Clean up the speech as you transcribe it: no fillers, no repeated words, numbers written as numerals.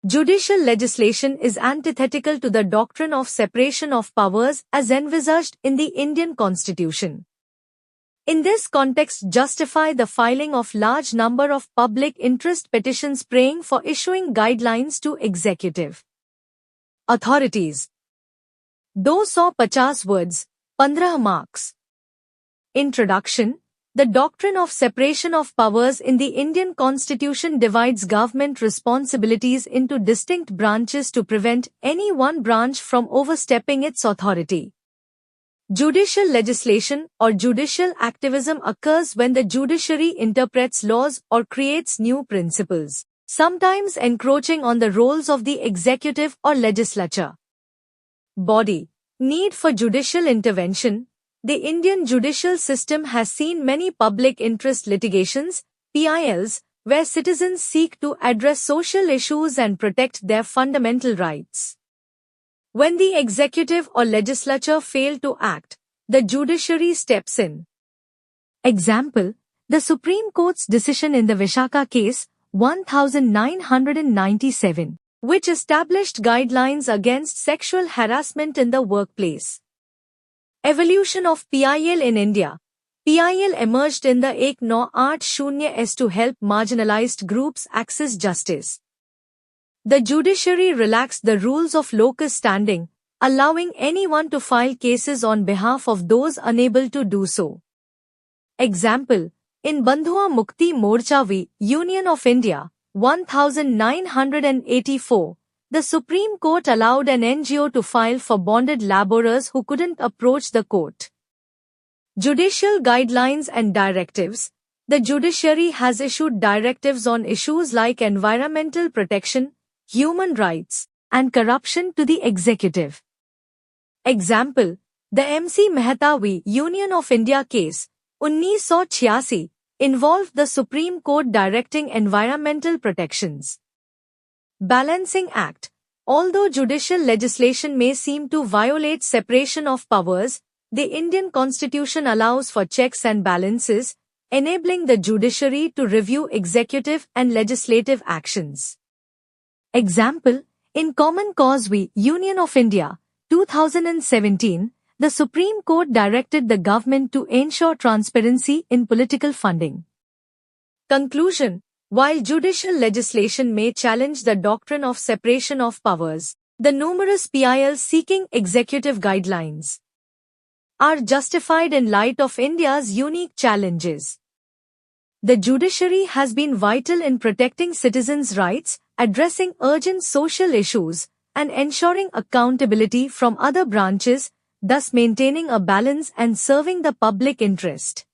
Judicial legislation is antithetical to the doctrine of separation of powers as envisaged in the Indian Constitution. In this context, justify the filing of large number of public interest petitions praying for issuing guidelines to executive authorities. 250 words, 15 marks. Introduction. The doctrine of separation of powers in the Indian Constitution divides government responsibilities into distinct branches to prevent any one branch from overstepping its authority. Judicial legislation or judicial activism occurs when the judiciary interprets laws or creates new principles, sometimes encroaching on the roles of the executive or legislature body. Need for judicial intervention. The Indian judicial system has seen many public interest litigations, PILs, where citizens seek to address social issues and protect their fundamental rights. When the executive or legislature fail to act, the judiciary steps in. Example, the Supreme Court's decision in the Vishaka case, 1997, which established guidelines against sexual harassment in the workplace. Evolution of PIL in India. PIL emerged in the 1980s to help marginalized groups access justice. The judiciary relaxed the rules of locus standing, allowing anyone to file cases on behalf of those unable to do so. Example, in Bandhua Mukti Morcha v. Union of India, 1984, the Supreme Court allowed an NGO to file for bonded laborers who couldn't approach the court. Judicial guidelines and directives. The judiciary has issued directives on issues like environmental protection, human rights, and corruption to the executive. Example, the MC Mehta v. Union of India case, 1986, involved the Supreme Court directing environmental protections. Balancing Act. Although judicial legislation may seem to violate separation of powers, the Indian Constitution allows for checks and balances, enabling the judiciary to review executive and legislative actions. Example, in Common Cause v. Union of India, 2017, the Supreme Court directed the government to ensure transparency in political funding. Conclusion. While judicial legislation may challenge the doctrine of separation of powers, the numerous PILs seeking executive guidelines are justified in light of India's unique challenges. The judiciary has been vital in protecting citizens' rights, addressing urgent social issues, and ensuring accountability from other branches, thus maintaining a balance and serving the public interest.